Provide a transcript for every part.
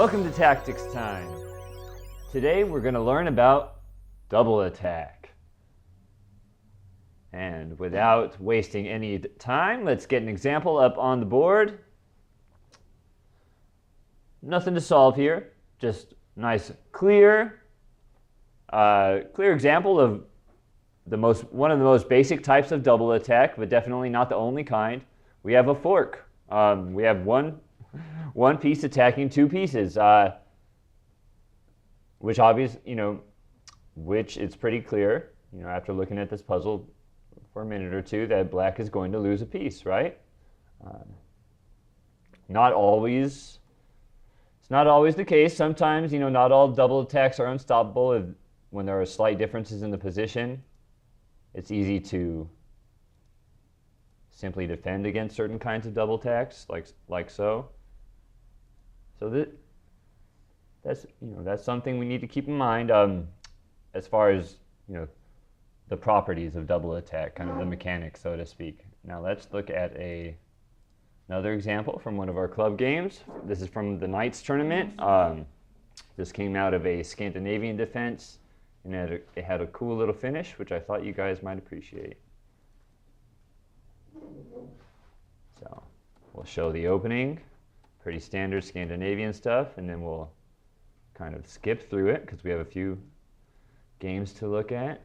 Welcome to Tactics Time. Today we're going to learn about double attack. And without wasting any time, let's get an example up on the board. Nothing to solve here, just nice clear example of one of the most basic types of double attack, but definitely not the only kind. We have a fork. We have one piece attacking two pieces, which it's pretty clear, after looking at this puzzle for a minute or two, that black is going to lose a piece, right? Not always. It's not always the case. Sometimes, not all double attacks are unstoppable. When there are slight differences in the position, it's easy to simply defend against certain kinds of double attacks, like so. So that's something we need to keep in mind as far as the properties of double attack, kind of the mechanics, so to speak. Now let's look at another example from one of our club games. This is from the Knights tournament. This came out of a Scandinavian defense, and it had a cool little finish, which I thought you guys might appreciate. So we'll show the opening, pretty standard Scandinavian stuff, and then we'll kind of skip through it because we have a few games to look at.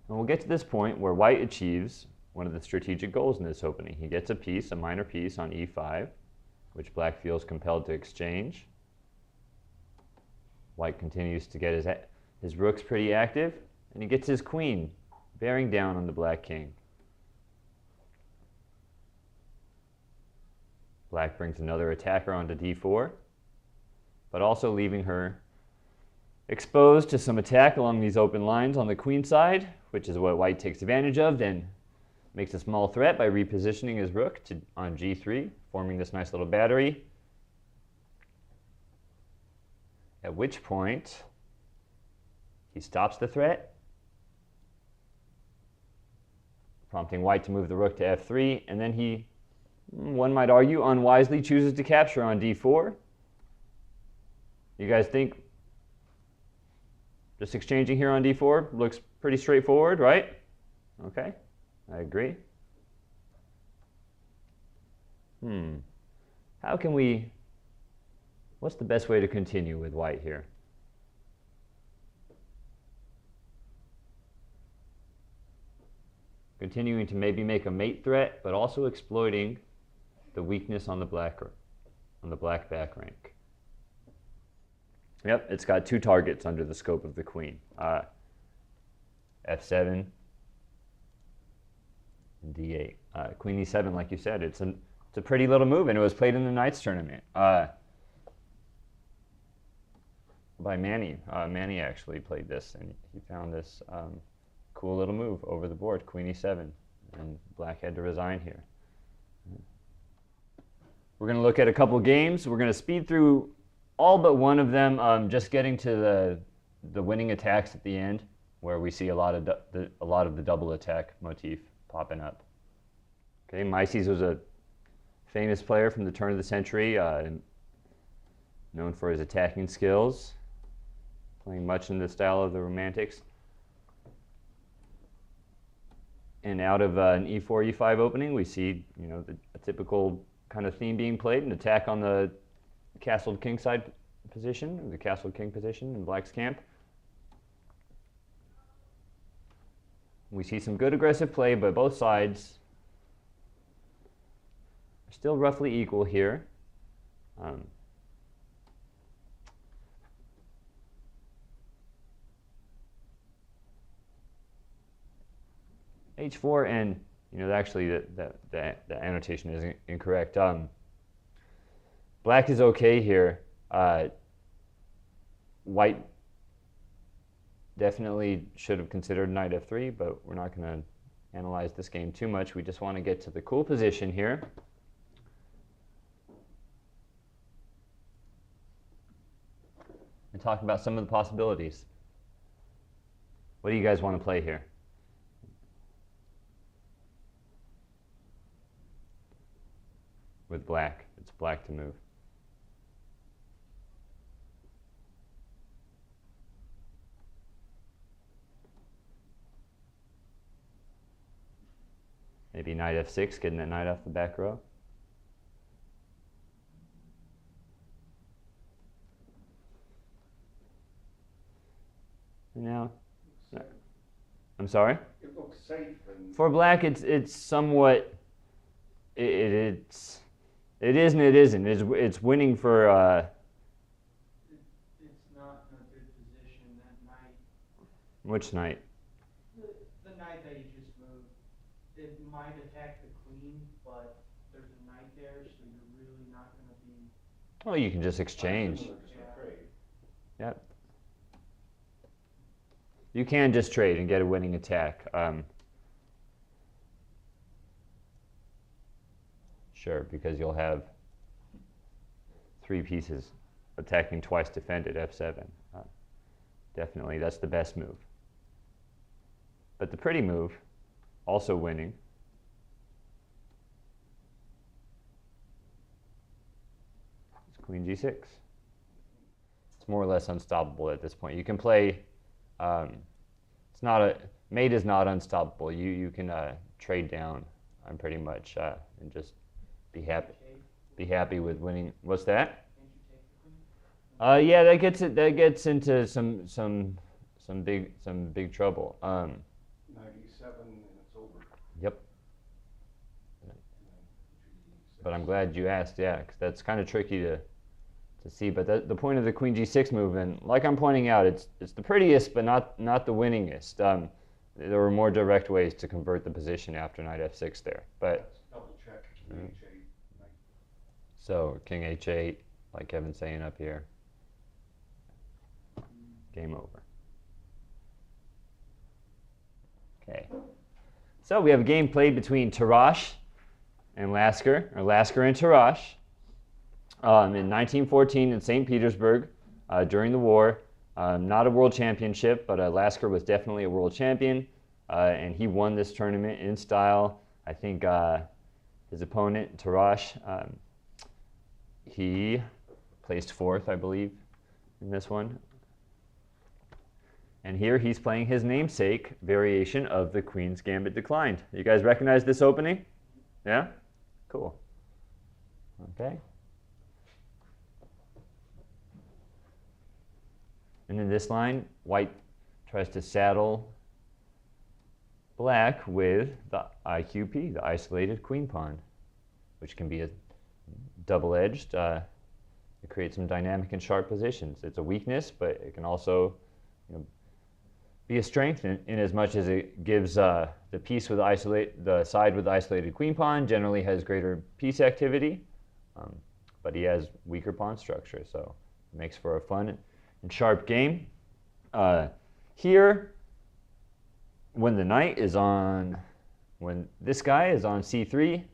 And we'll get to this point where white achieves one of the strategic goals in this opening. He gets a minor piece on e5, which black feels compelled to exchange. White continues to get his rooks pretty active, and he gets his queen bearing down on the black king. Black brings another attacker onto d4, but also leaving her exposed to some attack along these open lines on the queen side, which is what white takes advantage of, then makes a small threat by repositioning his rook on g3, forming this nice little battery. At which point, he stops the threat, prompting white to move the rook to f3, and then he, one might argue, unwisely chooses to capture on d4. You guys think just exchanging here on d4 looks pretty straightforward, right? Okay, I agree. What's the best way to continue with white here? Continuing to maybe make a mate threat, but also exploiting the weakness on the black back rank. Yep, it's got two targets under the scope of the queen. f7 and d8. Queen e7, like you said, it's a pretty little move, and it was played in the Knights tournament by Manny. Manny actually played this, and he found this cool little move over the board, queen e7, and black had to resign here. We're going to look at a couple games. We're going to speed through all but one of them, just getting to the winning attacks at the end, where we see a lot of the double attack motif popping up. Okay, Mieses was a famous player from the turn of the century, known for his attacking skills, playing much in the style of the Romantics. And out of an e4, e5 opening, we see a typical kind of theme being played, an attack on the castled king side position, the castled king position in black's camp. We see some good aggressive play, but both sides are still roughly equal here. H4, and actually the annotation is incorrect. Black is okay here. White definitely should have considered knight f3, but we're not going to analyze this game too much. We just want to get to the cool position here. and talk about some of the possibilities. What do you guys want to play here? With black. It's black to move. Maybe knight f6, getting that knight off the back row. Now, I'm sorry? It looks safe. And for black, it's somewhat, it is and it isn't. It's winning for, It's not in a good position, that knight. which knight? The knight that you just moved, it might attack the queen, but there's a knight there, so you're really not going to be... Well, you can just exchange. Yeah. Yep. You can just trade and get a winning attack. Sure, because you'll have 3 pieces attacking twice defended, f7. Definitely, that's the best move. But the pretty move, also winning, is queen g6. It's more or less unstoppable at this point. You can play, it's not a, mate is not unstoppable. You can trade down on pretty much and just be happy with winning. What's that? Yeah, that gets into some big trouble. 97 and it's over. Yep. But I'm glad you asked, yeah, because that's kind of tricky to see. But the point of the queen g6 move, and like I'm pointing out, it's the prettiest, but not the winningest. There were more direct ways to convert the position after knight f6 there. But Double check. King h8. Knight. so king h8, like Kevin's saying up here. Game over. Okay. So we have a game played between Tarrasch and Lasker, or Lasker and Tarrasch, in 1914 in St. Petersburg during the war. Not a world championship, but Lasker was definitely a world champion, and he won this tournament in style. I think his opponent, Tarrasch, he placed 4th, I believe, in this one. And here he's playing his namesake variation of the Queen's Gambit Declined. You guys recognize this opening? Yeah? Cool. Okay. And in this line, white tries to saddle black with the IQP, the isolated queen pawn, which can be a double-edged. It creates some dynamic and sharp positions. It's a weakness, but it can also, be a strength in as much as it gives the piece with the side with the isolated queen pawn generally has greater piece activity, but he has weaker pawn structure, so it makes for a fun and sharp game. Here, when this guy is on c3,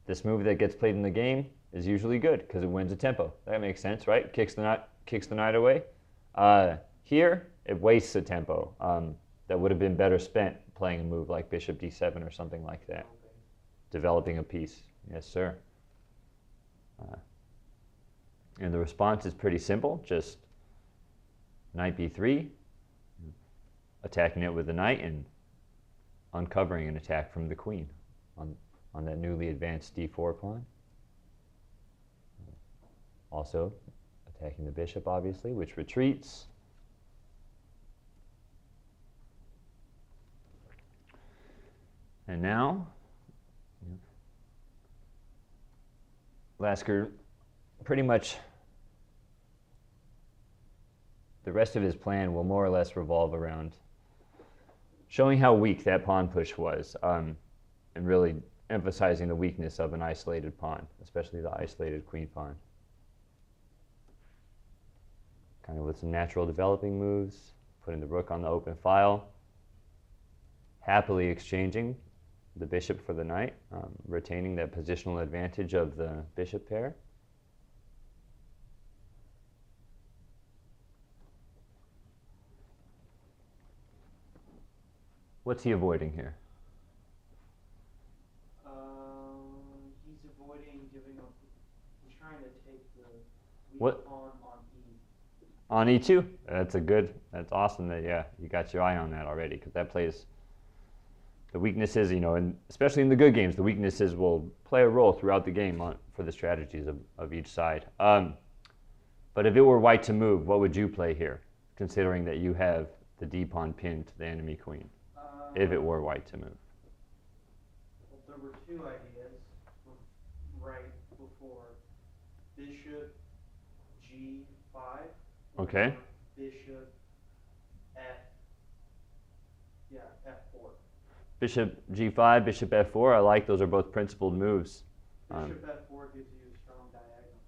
this move that gets played in the game is usually good because it wins a tempo. That makes sense, right? Kicks the knight away. Here, it wastes a tempo that would have been better spent playing a move like bishop d7 or something like that. Developing a piece. Yes, sir. And the response is pretty simple. Just knight b3, attacking it with the knight and uncovering an attack from the queen on that newly advanced d4 pawn. Also attacking the bishop, obviously, which retreats. And now, Lasker pretty much, the rest of his plan will more or less revolve around showing how weak that pawn push was, and really emphasizing the weakness of an isolated pawn, especially the isolated queen pawn. Kind of with some natural developing moves, putting the rook on the open file, happily exchanging the bishop for the knight, retaining that positional advantage of the bishop pair. What's he avoiding here? He's avoiding giving up. He's trying to take the weak What? pawn on E. On E2. That's awesome that, yeah, you got your eye on that already, because that plays the weaknesses, you know, and especially in the good games, the weaknesses will play a role throughout the game for the strategies of each side. But if it were white to move, what would you play here, considering that you have the D pawn pinned to the enemy queen, if it were white to move? Well, there were two ideas right before. Bishop G5. Okay. Bishop F4. Bishop G5, Bishop F4, I like. Those are both principled moves. Bishop F4 gives you a strong diagonal.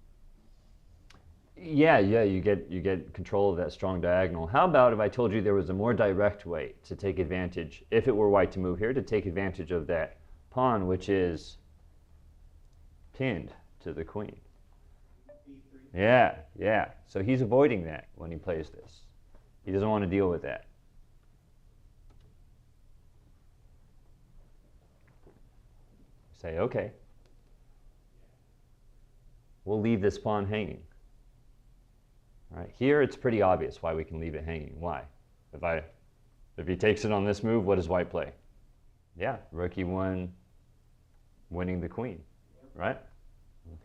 Yeah, you get control of that strong diagonal. How about if I told you there was a more direct way to take advantage, if it were white to move here, to take advantage of that pawn, which is pinned to the queen? B3. Yeah. So he's avoiding that when he plays this. He doesn't want to deal with that. Say, okay, we'll leave this pawn hanging. All right, here it's pretty obvious why we can leave it hanging. Why? If he takes it on this move, what does white play? Yeah, rook E1, winning the queen, right?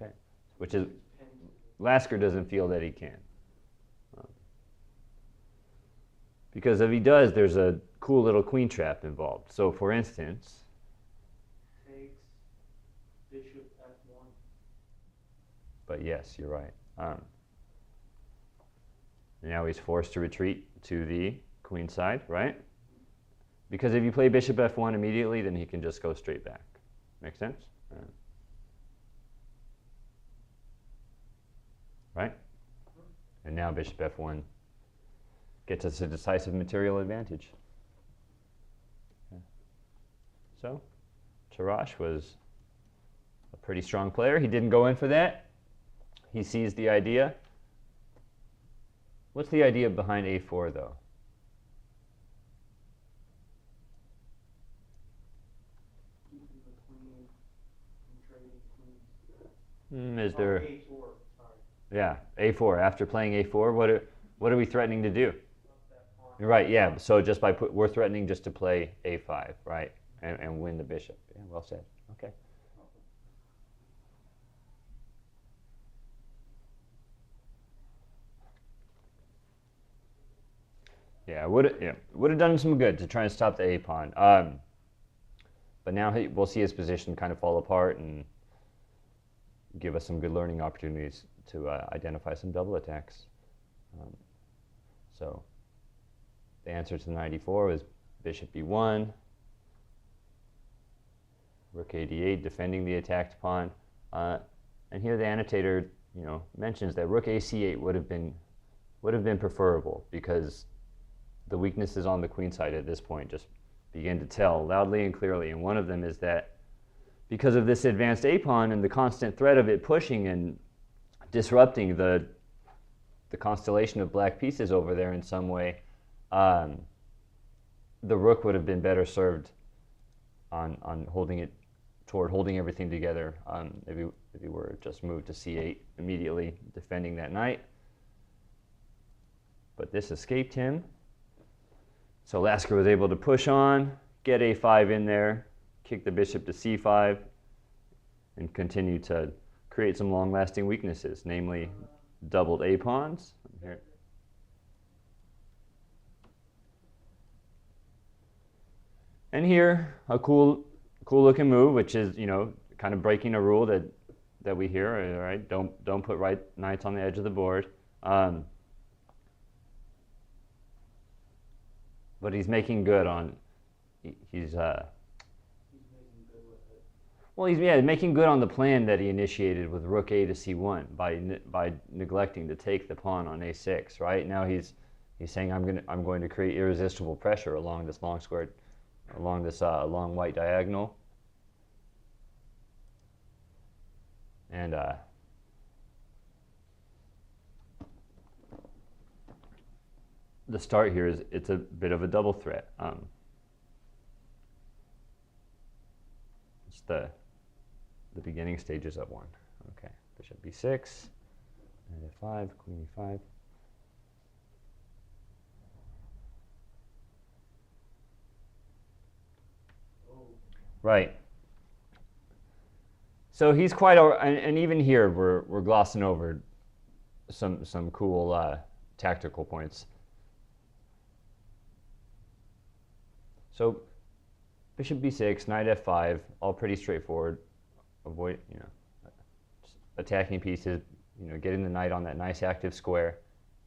Okay, which is, Lasker doesn't feel that he can. Because if he does, there's a cool little queen trap involved. So for instance, Takes Bishop F1. but yes, you're right. Now he's forced to retreat to the queen side, right? Because if you play Bishop F1 immediately, then he can just go straight back. Make sense? Right? And now Bishop F1 gets us a decisive material advantage. Okay. So, Tarrasch was a pretty strong player. He didn't go in for that. He sees the idea. What's the idea behind A4, though? Keeping the queen and trading queens. Is there? A4, sorry. Yeah, A4. After playing A4, what are we threatening to do? Up that pawn. You're right. Yeah. So just we're threatening just to play A5, right, and win the bishop. Yeah, well said. Okay. Yeah, would have done him some good to try and stop the A pawn. But now we'll see his position kind of fall apart and give us some good learning opportunities to identify some double attacks. So the answer to knight e4 was bishop b1, rook a8, defending the attacked pawn. And here the annotator, mentions that rook ac8 would have been preferable, because the weaknesses on the queen side at this point just begin to tell loudly and clearly. And one of them is that because of this advanced a pawn and the constant threat of it pushing and disrupting the constellation of black pieces over there in some way, the rook would have been better served on holding everything together if he were just moved to c8 immediately, defending that knight. But this escaped him. So Lasker was able to push on, get a5 in there, kick the bishop to c5, and continue to create some long-lasting weaknesses, namely doubled a pawns. Here. And here, a cool looking move, which is, kind of breaking a rule that we hear, all right? Don't put right knights on the edge of the board. But he's making good on, he's making good with it. Well, he's making good on the plan that he initiated with rook a to c1 by neglecting to take the pawn on a6. Right now he's saying I'm going to create irresistible pressure along this long square, along this long white diagonal, and the start here is it's a bit of a double threat. It's the beginning stages of one. Okay, bishop b6, knight f5, queen e5. Right. So he's quite, and even here we're glossing over some cool tactical points. So bishop b6, knight f5, all pretty straightforward. Avoid, attacking pieces, getting the knight on that nice active square.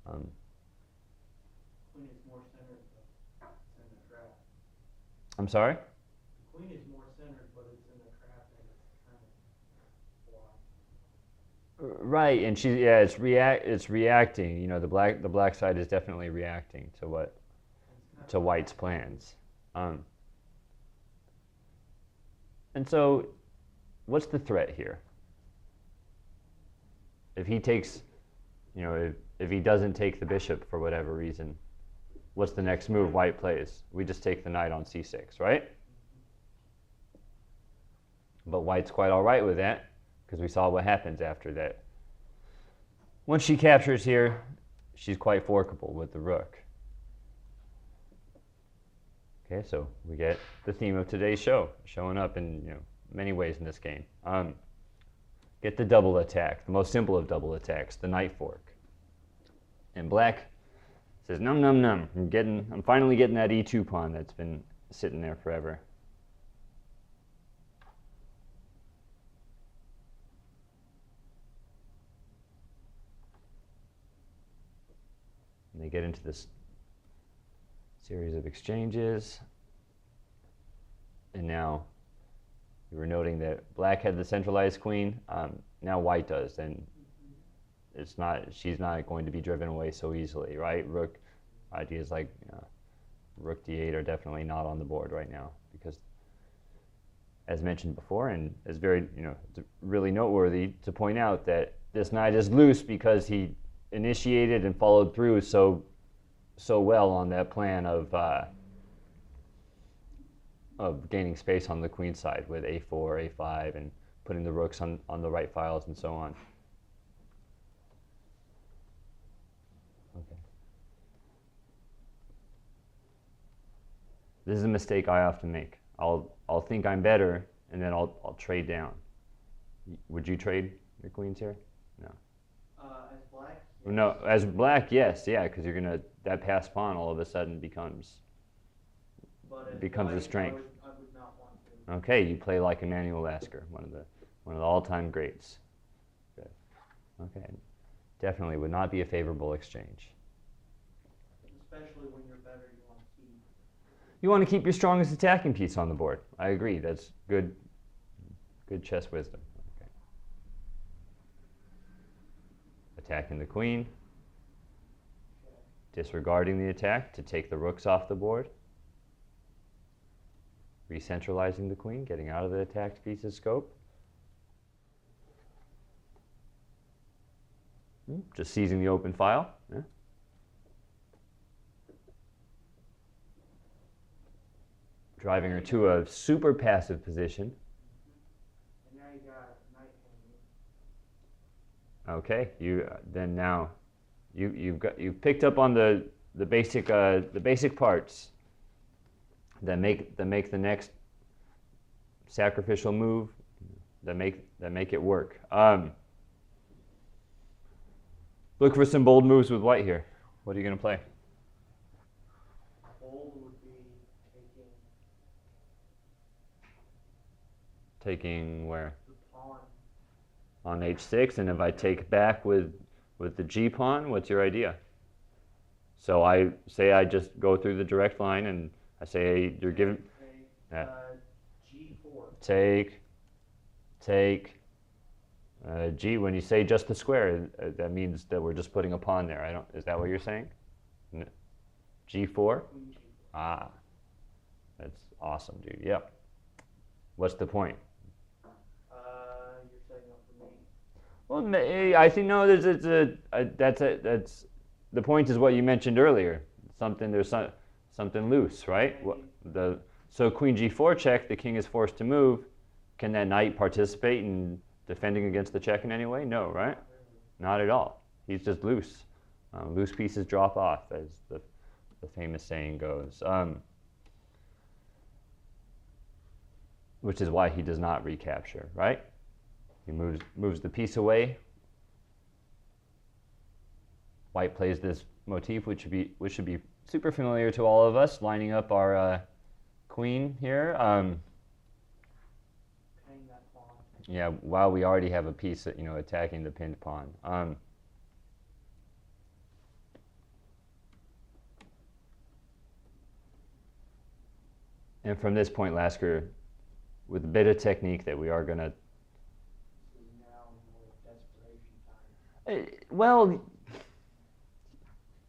Queen is more centered, but it's in the trap. I'm sorry? The queen is more centered, but it's in the trap and it's kind of blocked. Right, and it's reacting. The black side is definitely reacting to White's plans. And so, what's the threat here? If he takes, if he doesn't take the bishop for whatever reason, what's the next move White plays? We just take the knight on c6, right? But White's quite all right with that, because we saw what happens after that. Once she captures here, she's quite forkable with the rook. Okay, so we get the theme of today's show showing up in many ways in this game. Get the double attack, the most simple of double attacks, the knight fork. And black says, num num num. I'm finally getting that e2 pawn that's been sitting there forever. And they get into this series of exchanges. And now you were noting that black had the centralized queen. Now White does, and she's not going to be driven away so easily, right? Rook ideas like rook d8 are definitely not on the board right now, because as mentioned before, and it's very it's really noteworthy to point out that this knight is loose because he initiated and followed through so well on that plan of gaining space on the queen side with a4, a5, and putting the rooks on the right files and so on. Okay. This is a mistake I often make. I'll think I'm better, and then I'll trade down. Would you trade your queens here? No. As black? Yes. No, as black, yes, yeah, because that passed pawn all of a sudden becomes white, a strength. I would not want to. Okay, you play like Emanuel Lasker, one of the all-time greats. Good. Okay, definitely would not be a favorable exchange. Especially when you're better, you want to keep. You want to keep your strongest attacking piece on the board. I agree. That's good chess wisdom. Okay. Attacking the queen. Disregarding the attack to take the rooks off the board. Recentralizing the queen, getting out of the attacked piece's scope. Just seizing the open file. Yeah. Driving her to a super passive position. And now you got knight hanging. Okay, you've picked up on the basic parts that make the next sacrificial move, that make it work. Look for some bold moves with White here. What are you going to play? Bold would be Taking where? the pawn. On h6, and if I take back with the g pawn, what's your idea? So I just go through the direct line, and I say you're giving. G4. Take. G. When you say just the square, that means that we're just putting a pawn there. Is that what you're saying? G4. Queen G4. Ah, that's awesome, dude. Yep. What's the point? You're setting up for me. Well, I think no. That's the point is what you mentioned earlier. There's something loose, right? So Queen G4 check. The king is forced to move. can that knight participate in defending against the check in any way? No, right? Not at all. He's just loose. Loose pieces drop off, as the famous saying goes. Which is why he does not recapture, right? He moves the piece away. White plays this motif, which should be super familiar to all of us, lining up our queen here. That pawn. Yeah, while we already have a piece that, attacking the pinned pawn. And from this point, Lasker, with a bit of technique that we are going to... This is now more desperation time. Well,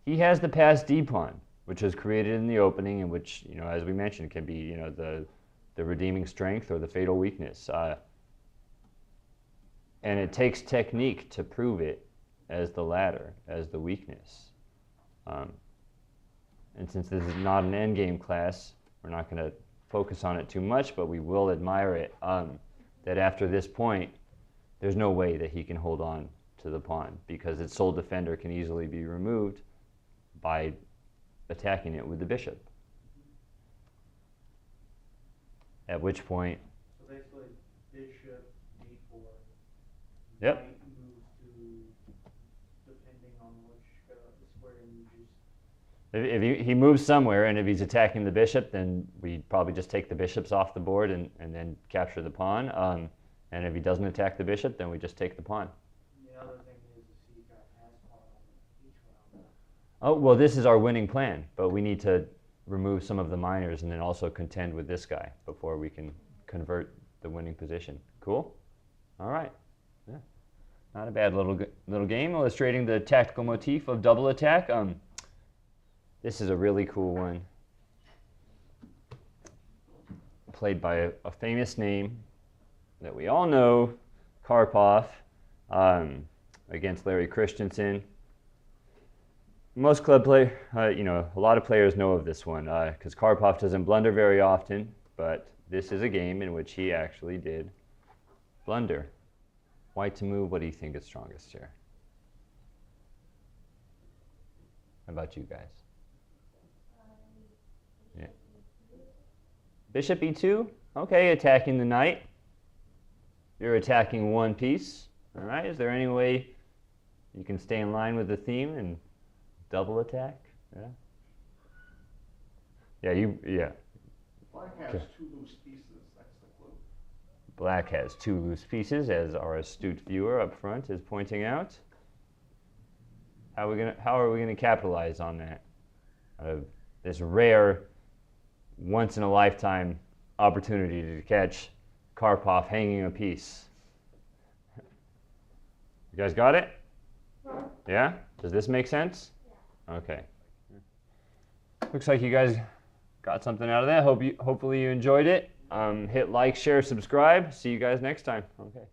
he has the passed D pawn, which is created in the opening, and which, as we mentioned, can be, the redeeming strength or the fatal weakness. And it takes technique to prove it as the latter, as the weakness. And since this is not an endgame class, we're not going to focus on it too much, but we will admire it, that after this point, there's no way that he can hold on to the pawn, because its sole defender can easily be removed by attacking it with the bishop. At which point... So basically, bishop, d4. Yep. Knight moves to, depending on which square you just... If he moves somewhere, and if he's attacking the bishop, then we probably just take the bishops off the board and then capture the pawn. And if he doesn't attack the bishop, then we just take the pawn. The other thing is the c-guy has pawn on each round. Oh, well, this is our winning plan, but we need to remove some of the minors and then also contend with this guy before we can convert the winning position. Cool? All right. Yeah. Not a bad little game illustrating the tactical motif of double attack. This is a really cool one, played by a famous name that we all know, Karpov, against Larry Christiansen. Most club play, a lot of players know of this one because Karpov doesn't blunder very often, but this is a game in which he actually did blunder. White to move, what do you think is strongest here? How about you guys? Yeah. Bishop e2? Okay, attacking the knight. You're attacking one piece. All right, is there any way you can stay in line with the theme and double attack? Yeah. Yeah. Black has two loose pieces, that's the clue. Black has two loose pieces, as our astute viewer up front is pointing out. How are we gonna capitalize on that? This rare, once in a lifetime opportunity to catch Karpov hanging a piece. You guys got it? Yeah? Does this make sense? Yeah. Okay. Looks like you guys got something out of that. Hopefully you enjoyed it. Hit like, share, subscribe. See you guys next time. Okay.